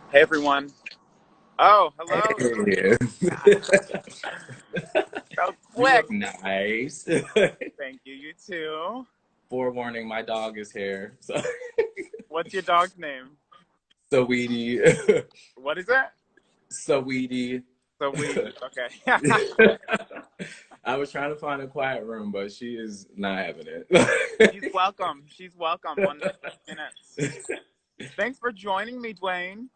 Hey everyone. Oh, hello. Hey. So You quick. look nice. Thank you. You too. Forewarning, my dog is here. So, What's your dog's name? Sweetie. What is it? Sweetie. So we. Okay. I was trying to find a quiet room, but she is not having She's it. welcome. She's welcome. 1 minute. Thanks for joining me, Duane.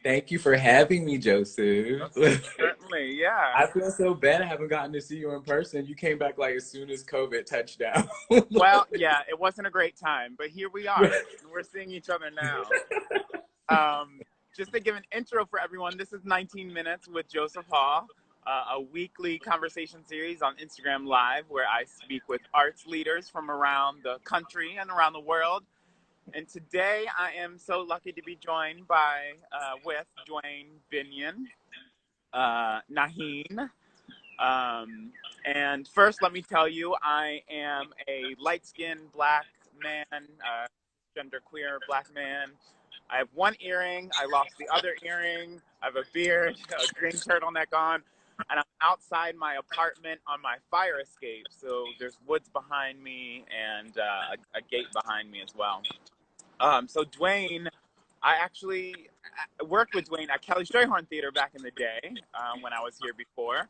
Thank you for having me, Joseph. Certainly. Yeah. I feel so bad I haven't gotten to see you in person. You came back like as soon as COVID touched down. Well, yeah. It wasn't a great time, but here we are. We're seeing each other now. Just to give an intro for everyone, this is 19 Minutes with Joseph Hall, a weekly conversation series on Instagram Live where I speak with arts leaders from around the country and around the world. And today I am so lucky to be joined with Duane Binion, Naheen. And first, let me tell you, I am a light-skinned black man, genderqueer black man. I have one earring. I lost the other earring. I have a beard, a green turtleneck on, and I'm outside my apartment on my fire escape. So there's woods behind me and a gate behind me as well. So Duane, I actually worked with Duane at Kelly Strayhorn Theater back in the day when I was here before.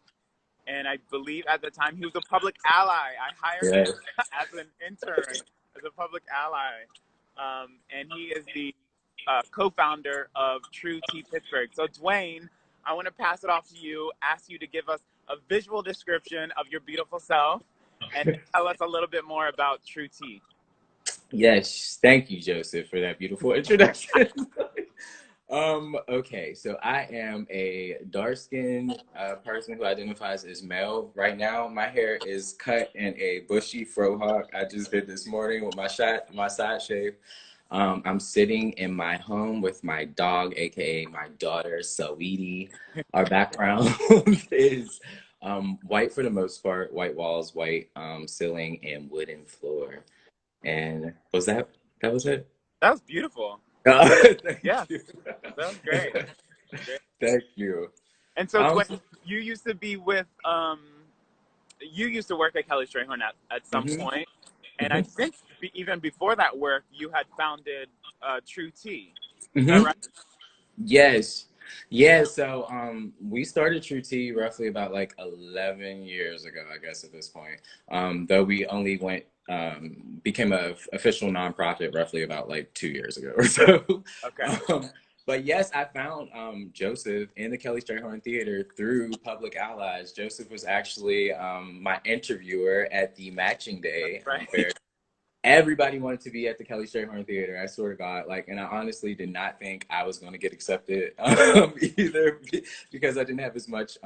And I believe at the time he was a public ally. I hired him as an intern, as a public ally. And he is the co-founder of True Tea Pittsburgh. So Duane, I want to pass it off to you, ask you to give us a visual description of your beautiful self and tell us a little bit more about True Tea. Yes, thank you, Joseph, for that beautiful introduction. Okay, so I am a dark-skinned person who identifies as male. Right now, my hair is cut in a bushy frohawk I just did this morning with my side shave. I'm sitting in my home with my dog, aka my daughter, Sweetie. Our background is white for the most part, white walls, white ceiling, and wooden floor. And that was it? That was beautiful. Thank Yeah, you. that was great. Great. Thank you. And so Duane, you used to be with you used to work at Kelly Strayhorn at some point. And I think even before that work, you had founded True Tea. Is that right? Yes. Yeah, so we started True Tea roughly about like 11 years ago, I guess, at this point. Though we only became an official nonprofit roughly about like 2 years ago or so. Okay. But yes, I found Joseph in the Kelly Strayhorn Theater through Public Allies. Joseph was actually my interviewer at the matching day. Right. Everybody wanted to be at the Kelly Strayhorn Theater, I swear to God. And I honestly did not think I was going to get accepted either because I didn't have as much,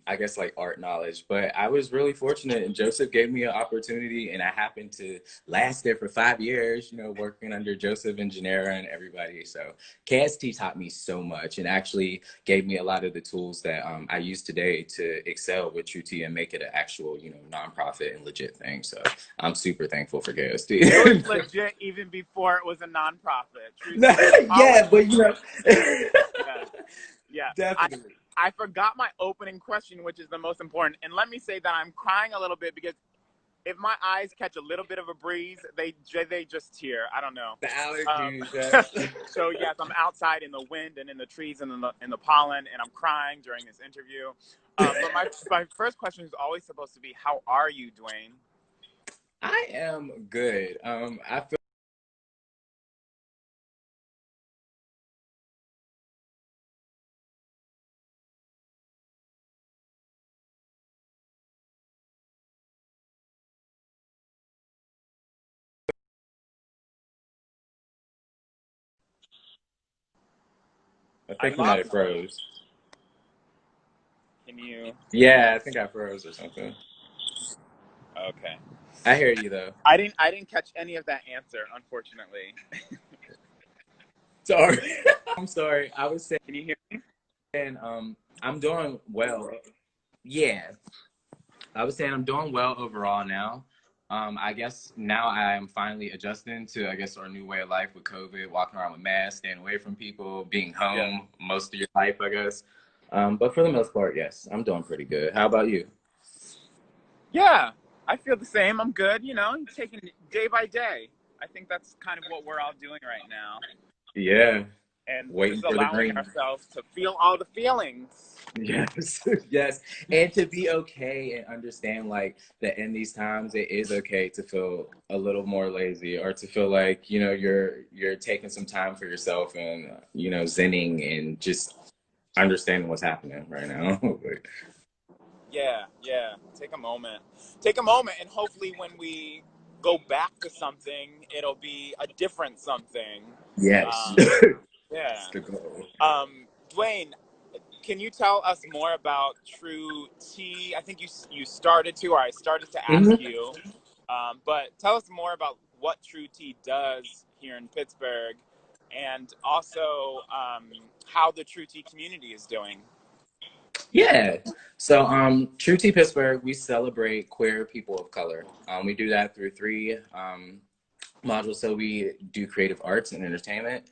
I guess, like art knowledge. But I was really fortunate, and Joseph gave me an opportunity, and I happened to last there for 5 years, working under Joseph and Janera and everybody. So KST taught me so much and actually gave me a lot of the tools that I use today to excel with True Tea and make it an actual, nonprofit and legit thing. So I'm super thankful for KST. It was legit even before it was a nonprofit. Yeah, but yeah, definitely. I forgot my opening question, which is the most important. And let me say that I'm crying a little bit because if my eyes catch a little bit of a breeze, they just tear. I don't know. The allergies. So yes, I'm outside in the wind and in the trees and in the pollen, and I'm crying during this interview. But my first question is always supposed to be, how are you, Duane? I am good. I feel I think you might have froze. Can you? Yeah, I think I froze or something. Okay. I hear you though. I didn't catch any of that answer, unfortunately. Sorry. I'm sorry. I was saying. Can you hear me? And I'm doing well. Yeah. I was saying I'm doing well overall now. I guess now I am finally adjusting to, I guess, our new way of life with COVID, walking around with masks, staying away from people, being Yeah. home most of your life, I guess. But for the most part, yes, I'm doing pretty good. How about you? Yeah, I feel the same. I'm good, you know, taking it day by day. I think that's kind of what we're all doing right now. Yeah, And waiting just for the allowing green. ourselves to feel all the feelings. Yes, yes. And to be okay and understand like that in these times it is okay to feel a little more lazy or to feel like, you know, you're taking some time for yourself and you know, zenning and just understanding what's happening right now. Yeah, yeah. Take a moment. Take a moment, and hopefully, when we go back to something, it'll be a different something. Yes. Um, That's yeah. the goal. Duane, can you tell us more about True T? I think you started to, or I started to ask Mhm. you, but tell us more about what True T does here in Pittsburgh, and also how the True T community is doing. Yeah. So, True Tea Pittsburgh, we celebrate queer people of color. We do that through three modules. So we do creative arts and entertainment,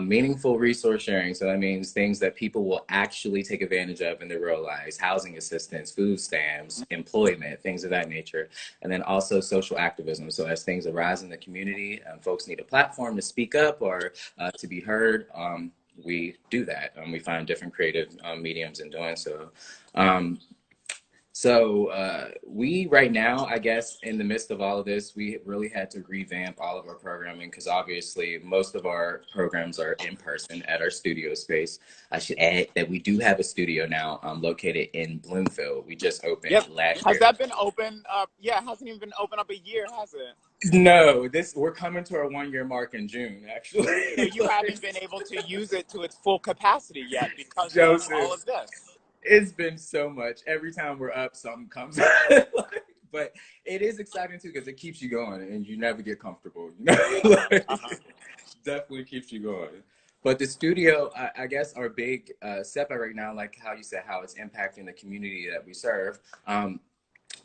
meaningful resource sharing. So that means things that people will actually take advantage of in their real lives, housing assistance, food stamps, employment, things of that nature. And then also social activism. So as things arise in the community, folks need a platform to speak up or to be heard. We do that. We find different creative mediums in doing so. Um, we right now, I guess, in the midst of all of this, we really had to revamp all of our programming because obviously most of our programs are in person at our studio space. I should add that we do have a studio now located in Bloomfield. We just opened Yep. last Has year. that been open up? Yeah, it hasn't even been open up a year, has it? No, this we're coming to our 1 year mark in June, So actually. you haven't been able to use it to its full capacity yet because of all Joseph, of this. it's been so much. Every time we're up, something comes out. But it is exciting too because it keeps you going and you never get comfortable. You know? Uh-huh. Definitely keeps you going. But the studio, I guess, our big setback right now, like how you said, how it's impacting the community that we serve.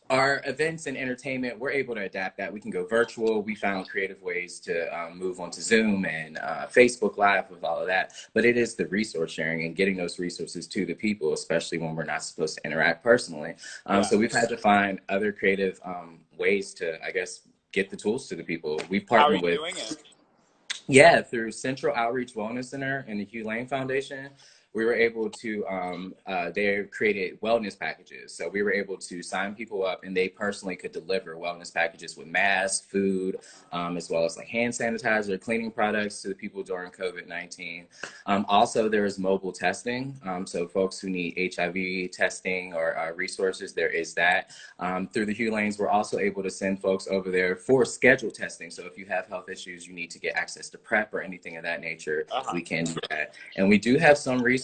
Our events and entertainment, we're able to adapt that. We can go virtual. We found creative ways to move on to Zoom and Facebook Live with all of that. But it is the resource sharing and getting those resources to the people, especially when we're not supposed to interact personally. Yeah. So we've had to find other creative ways to, I guess, get the tools to the people. We've How are partnered you with, doing it? yeah, through Central Outreach Wellness Center and the Hugh Lane Foundation, we were able to, they created wellness packages. So we were able to sign people up and they personally could deliver wellness packages with masks, food, as well as like hand sanitizer, cleaning products to the people during COVID-19. Also, there is mobile testing. So folks who need HIV testing or resources, there is that. Through the Hugh Lanes, we're also able to send folks over there for scheduled testing. So if you have health issues, you need to get access to PrEP or anything of that nature, Uh-huh. we can do that. And we do have some resources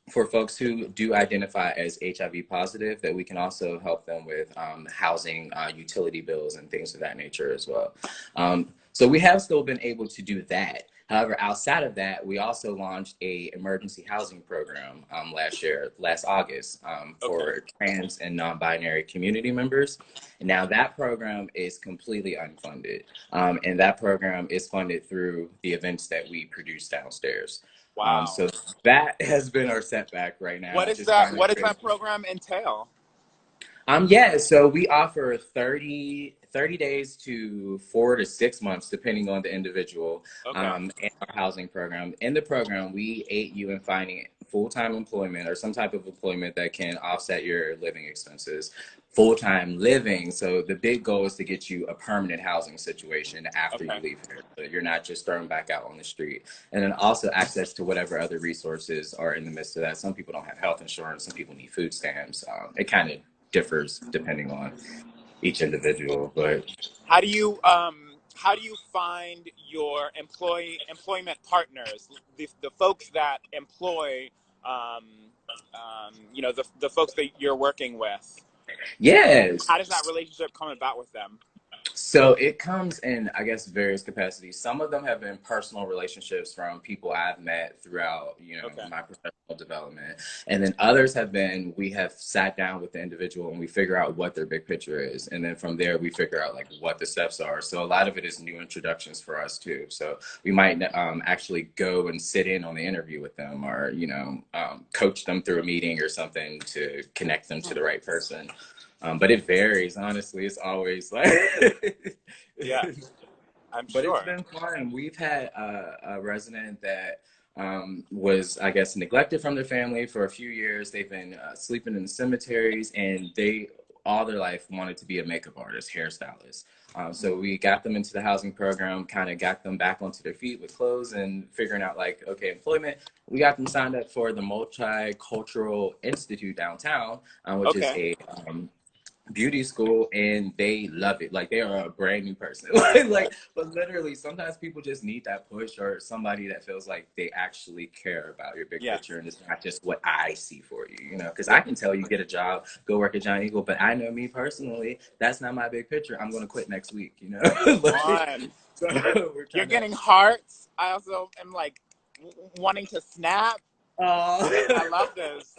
for folks who do identify as HIV positive that we can also help them with housing, utility bills, and things of that nature as well. So we have still been able to do that. However, outside of that, we also launched a emergency housing program last August, Okay. for trans and non-binary community members. And now that program is completely unfunded, and that program is funded through the events that we produce downstairs. Wow. So that has been our setback right What now. is Just that? finding What does that program entail? Yeah, so we offer 30 days to 4 to 6 months, depending on the individual, Okay. in our housing program. In the program, we aid you in finding full-time employment or some type of employment that can offset your living expenses, full-time living. So the big goal is to get you a permanent housing situation after you Okay. leave here. So you're not just thrown back out on the street. And then also access to whatever other resources are in the midst of that. Some people don't have health insurance. Some people need food stamps. It kind of differs depending on each individual. But how do you find your employment partners, the folks that employ um, you know, the folks that you're working with? yes, How does that relationship come about with them? So it comes in, I guess, various capacities. Some of them have been personal relationships from people I've met throughout, Okay. my professional development. And then others have been, we have sat down with the individual and we figure out what their big picture is. And then from there, we figure out like what the steps are. So a lot of it is new introductions for us too. So we might actually go and sit in on the interview with them or, coach them through a meeting or something to connect them to the right person. But it varies, honestly. It's always like, Yeah, I'm but sure. it's been fun. We've had a resident that was, I guess, neglected from their family for a few years. They've been sleeping in the cemeteries, and they all their life wanted to be a makeup artist, hairstylist. So we got them into the housing program, kind of got them back onto their feet with clothes and figuring out like, okay, employment. We got them signed up for the Multicultural Institute downtown, which is Okay. a beauty school, and they love it. Like they are a brand new person. But literally sometimes people just need that push or somebody that feels like they actually care about your big picture, and it's not just what I see for you, because I can tell you get a job, go work at Giant Eagle, but I know me personally, that's not my big picture. I'm going to quit next week, So You're getting hearts. I also am like wanting to snap. I love this.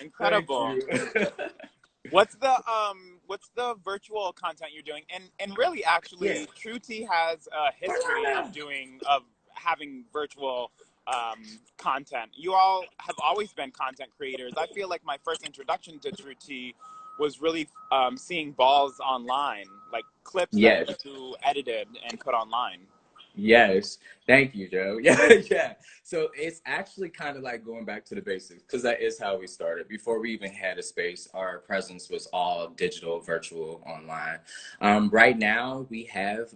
Incredible. What's the virtual content you're doing? And really, actually, True Tea has a history of having virtual content. You all have always been content creators. I feel like my first introduction to True Tea was really seeing balls online, like clips that you edited and put online. Yes. Thank you, Joe. Yeah. So it's actually kind of like going back to the basics, because that is how we started. Before we even had a space, our presence was all digital, virtual, online. Right now, we have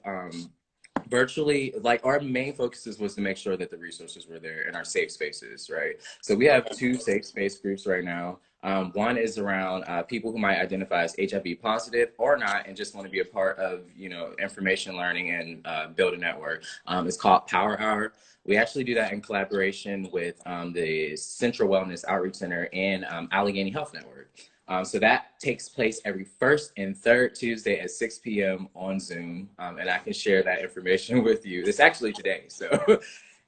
virtually, like, our main focuses was to make sure that the resources were there in our safe spaces, right? So we have 2 safe space groups right now. One is around people who might identify as HIV positive or not and just want to be a part of, information learning and build a network. It's called Power Hour. We actually do that in collaboration with the Central Wellness Outreach Center and Allegheny Health Network. So that takes place every first and third Tuesday at 6 p.m. on Zoom. And I can share that information with you. It's actually today. So,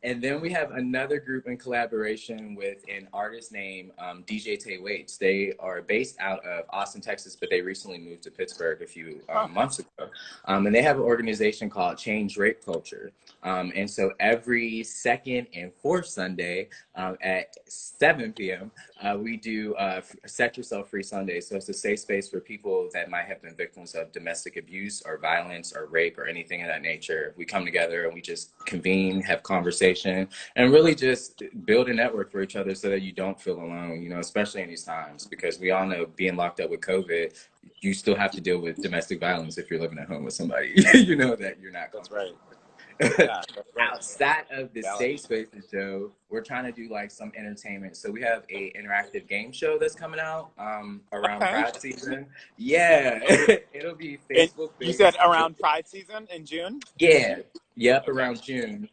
and then we have another group in collaboration with an artist named DJ Tay Waits. They are based out of Austin, Texas, but they recently moved to Pittsburgh a few months ago. And they have an organization called Change Rape Culture. And so every second and fourth Sunday at 7 p.m., we do Set Yourself Free Sunday. So it's a safe space for people that might have been victims of domestic abuse or violence or rape or anything of that nature. We come together and we just convene, have conversations, and really just build a network for each other so that you don't feel alone, especially in these times, because we all know being locked up with COVID, you still have to deal with domestic violence if you're living at home with somebody, that you're not. That's right. Yeah, outside of the safe spaces, Joe, we're trying to do like some entertainment. So we have a interactive game show that's coming out around Pride season. Yeah, it'll be Facebook. You said around Pride season in June? Yeah, yep, around June.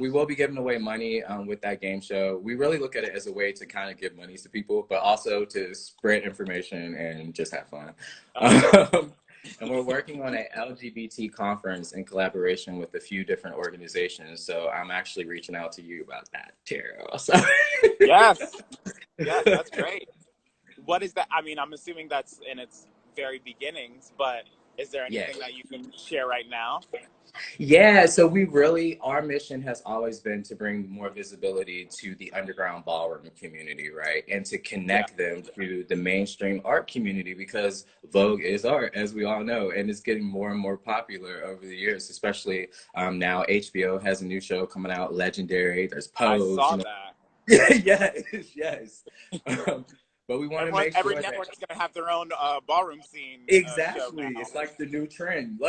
We will be giving away money with that game show. We really look at it as a way to kind of give money to people, but also to spread information and just have fun. And we're working on an LGBT conference in collaboration with a few different organizations. So I'm actually reaching out to you about that, Tara. Yes, that's great. What is that? I mean, I'm assuming that's in its very beginnings, but is there anything that you can share right now? Yeah, so our mission has always been to bring more visibility to the underground ballroom community, right? And to connect them to the mainstream art community, because Vogue is art, as we all know, and it's getting more and more popular over the years, especially now HBO has a new show coming out, Legendary. There's Pose. I saw that. Yes. But we want to make every network is going to have their own ballroom scene. Exactly, it's like the new trend.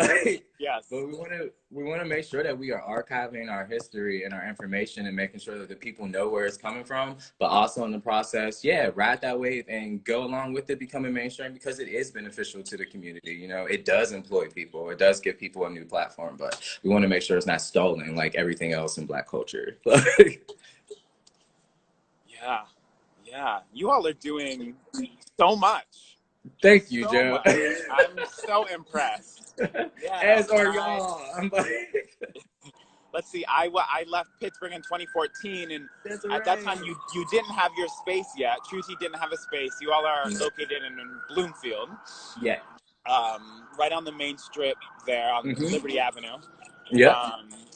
Yes. But we want to make sure that we are archiving our history and our information and making sure that the people know where it's coming from. But also in the process, ride that wave and go along with it becoming mainstream, because it is beneficial to the community. It does employ people. It does give people a new platform. But we want to make sure it's not stolen like everything else in Black culture. Yeah, you all are doing so much. Thank you, so Joe. much. I'm so impressed. Yeah, As are y'all. I'm like, let's see, I left Pittsburgh in 2014, and that's at that right. time you didn't have your space yet. Truty didn't have a space. You all are located in Bloomfield. Yeah. Right on the main strip there on Liberty Avenue. Yep.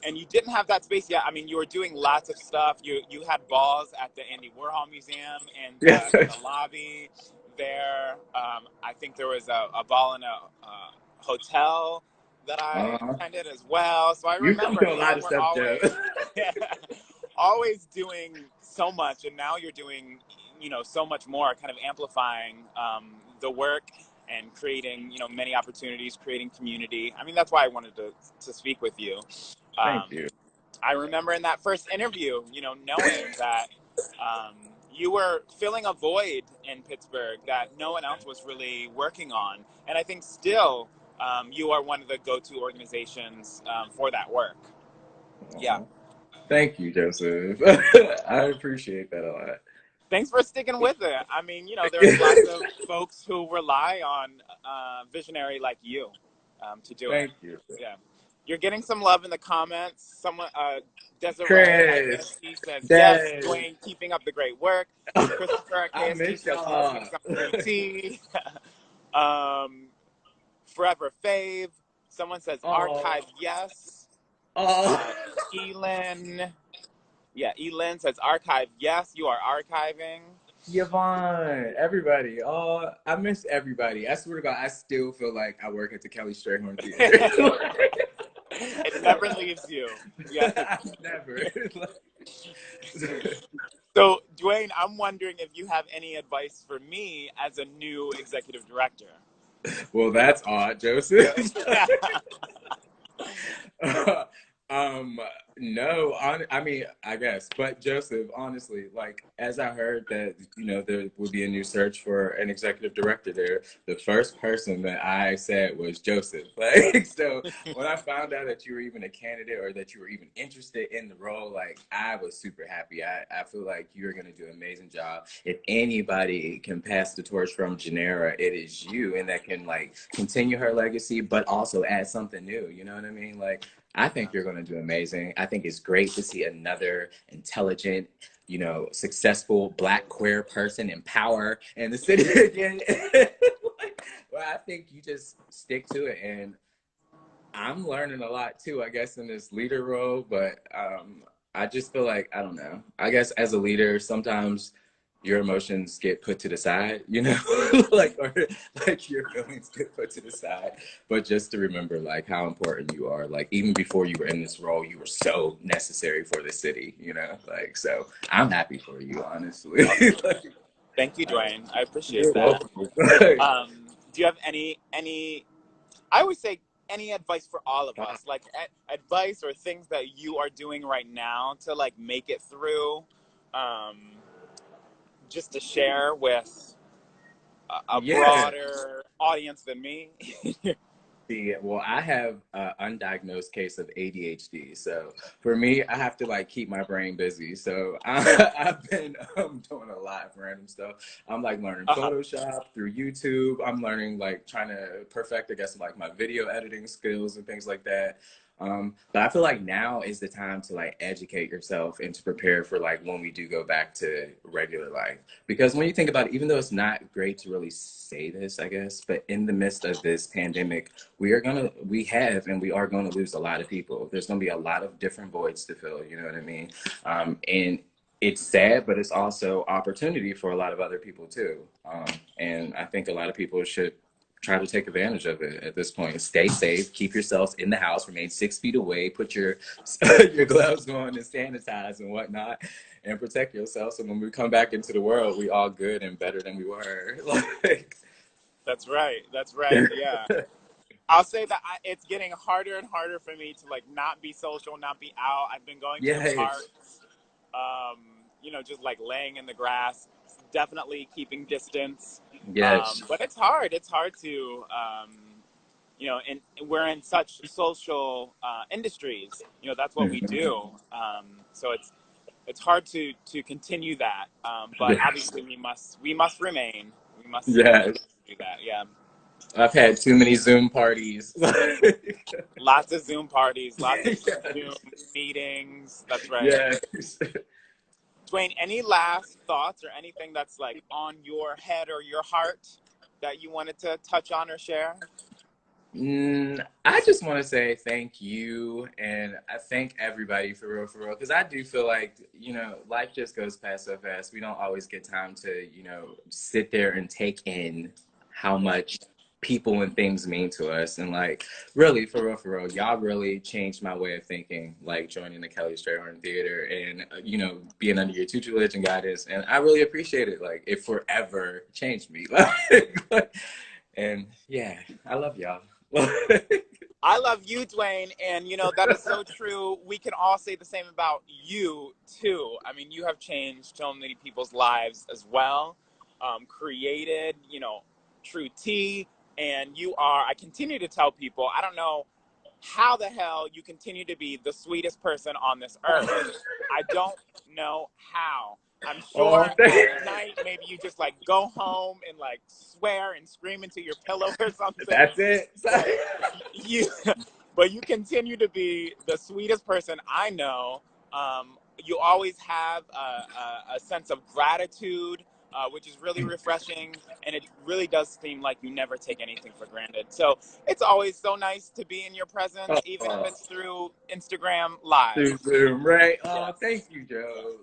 And you didn't have that space yet. I mean, you were doing lots of stuff. You had balls at the Andy Warhol Museum and Yeah. in the lobby there. I think there was a ball in a hotel that I attended as well. So I You've come remember to a you lot all of were stuff, Joe. always always doing so much, and now you're doing so much more, kind of amplifying the work and creating many opportunities, creating community. I mean, that's why I wanted to speak with you. Thank you. I remember in that first interview, knowing that you were filling a void in Pittsburgh that no one else was really working on. And I think still you are one of the go-to organizations for that work. Yeah. Thank you, Joseph. I appreciate that a lot. Thanks for sticking with it. I mean, there's lots of folks who rely on visionary like you to do it. Thank you. Yeah. You're getting some love in the comments. Someone, Desiree at Chris, KST says, yes, Dad. Duane, keeping up the great work. Christopher at I KST miss says, y'all. smoking some green tea. Forever Fave. Someone says, archive, yes. Elin. Yeah, Elin says, archive, yes, you are archiving. Yvonne, everybody. Oh, I miss everybody. I swear to God, I still feel like I work at the Kelly Strayhorn Theater. It never leaves you. Yeah. Never. So, Duane, I'm wondering if you have any advice for me as a new executive director. Well, that's odd, Joseph. No, I mean, I guess, but Joseph, honestly, like, as I heard that, there would be a new search for an executive director there, the first person that I said was Joseph. Like, so when I found out that you were even a candidate or that you were even interested in the role, like, I was super happy. I feel like you're going to do an amazing job. If anybody can pass the torch from Janera, it is you, and that can, like, continue her legacy, but also add something new. You know what I mean? Like, I think you're going to do amazing. I think it's great to see another intelligent, successful Black queer person in power in the city again. Well, I think you just stick to it. And I'm learning a lot too, I guess, in this leader role. But I just feel like, I don't know. I guess as a leader, sometimes your emotions get put to the side, like your feelings get put to the side. But just to remember, like, how important you are. Like, even before you were in this role, you were so necessary for the city, like, so I'm happy for you, honestly. Thank you, Duane. I appreciate that. Do you have any, I always say any advice for all of us, like advice or things that you are doing right now to like make it through, just to share with a broader audience than me? Well, I have an undiagnosed case of ADHD. So for me, I have to like keep my brain busy. So I've been doing a lot of random stuff. I'm like learning Photoshop through YouTube. I'm learning, like, trying to perfect, I guess, like my video editing skills and things like that. But I feel like now is the time to like educate yourself and to prepare for like when we do go back to regular life. Because when you think about it, even though it's not great to really say this, I guess, but in the midst of this pandemic, we are going to lose a lot of people. There's going to be a lot of different voids to fill, you know what I mean? And it's sad, but it's also opportunity for a lot of other people too. And I think a lot of people should try to take advantage of it at this point. Stay safe, keep yourselves in the house, remain 6 feet away, put your your gloves on and sanitize and whatnot, and protect yourself. So when we come back into the world, we all good and better than we were. Like, That's right. Yeah. I'll say that it's getting harder and harder for me to like not be social, not be out. I've been going to parks, just like laying in the grass, definitely keeping distance. Yes. But it's hard. It's hard to, and we're in such social industries. That's what we do. So it's hard to continue that. But obviously we must remain. We must. Yes. do that. Yeah. I've had too many Zoom parties. Lots of Zoom parties, lots of Yes. Zoom meetings. That's right. Yes. Duane, any last thoughts or anything that's like on your head or your heart that you wanted to touch on or share? I just want to say thank you, and I thank everybody for real, because I do feel like, life just goes past so fast. We don't always get time to, sit there and take in how much people and things mean to us. And like, really, for real, y'all really changed my way of thinking, like joining the Kelly Strayhorn Theater and, being under your tutelage and guidance. And I really appreciate it. Like, it forever changed me. And yeah, I love y'all. I love you, Duane, and that is so true. We can all say the same about you too. I mean, you have changed so many people's lives as well. Created, True Tea, and I continue to tell people, I don't know how the hell you continue to be the sweetest person on this earth. I don't know how. I'm sure at night maybe you just like go home and like swear and scream into your pillow or something. That's it. But you continue to be the sweetest person I know. You always have a sense of gratitude, which is really refreshing, and it really does seem like you never take anything for granted. So it's always so nice to be in your presence, even if it's through Instagram Live. Through Zoom, right? Oh, thank you, Joe.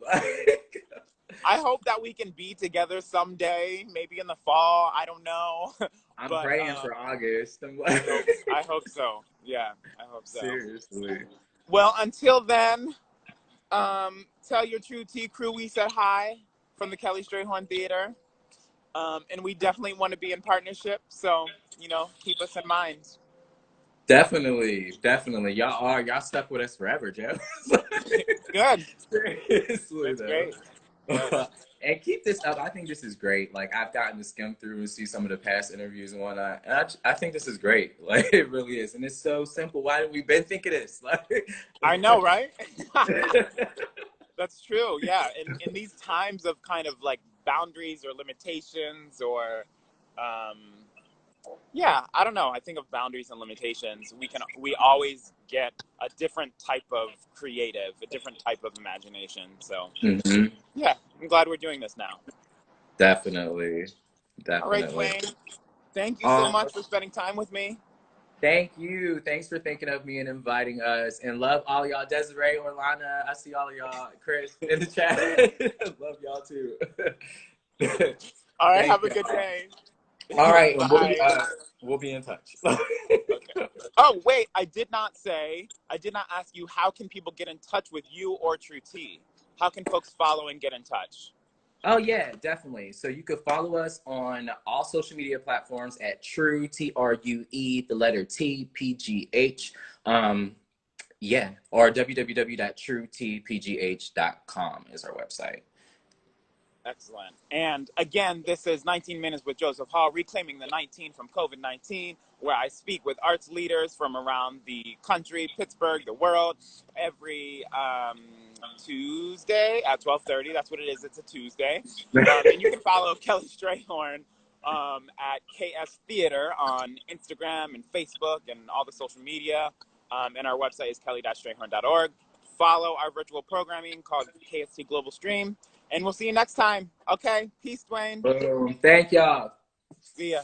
I hope that we can be together someday, maybe in the fall. I don't know. I'm praying for August. I hope so. Yeah, I hope so. Seriously. Well, until then, tell your True Tea crew we said hi from the Kelly Strayhorn Theater. And we definitely want to be in partnership. So, keep us in mind. Definitely. Y'all stuck with us forever, Joe. Good. Seriously, that's great. And keep this up. I think this is great. Like, I've gotten to skim through and see some of the past interviews and whatnot. And I think this is great. Like, it really is. And it's so simple. Why didn't we been think of this? Like, I know, right? That's true. Yeah. In these times of kind of like boundaries or limitations or, I don't know. I think of boundaries and limitations. We always get a different type of creative, a different type of imagination. So, yeah, I'm glad we're doing this now. Definitely. All right, Duane. Thank you so much for spending time with me. Thank you. Thanks for thinking of me and inviting us. And love all y'all. Desiree, Orlana, I see all of y'all. Chris in the chat. Love y'all too. All right, have a good day. All right, we'll be in touch. Okay. Oh, wait, I did not ask you, how can people get in touch with you or True Tea? How can folks follow and get in touch? Oh, yeah, definitely. So you could follow us on all social media platforms at True, TRUE, the letter T, PGH. Or www.truetpgh.com is our website. Excellent. And again, this is 19 Minutes with Joseph Hall, reclaiming the 19 from COVID-19, where I speak with arts leaders from around the country, Pittsburgh, the world, every Tuesday at 12:30. That's what it is. It's a Tuesday. And you can follow Kelly Strayhorn at KS Theater on Instagram and Facebook and all the social media. And our website is kelly-strayhorn.org. Follow our virtual programming called KST Global Stream. And we'll see you next time. Okay? Peace, Duane. Boom. Thank y'all. See ya.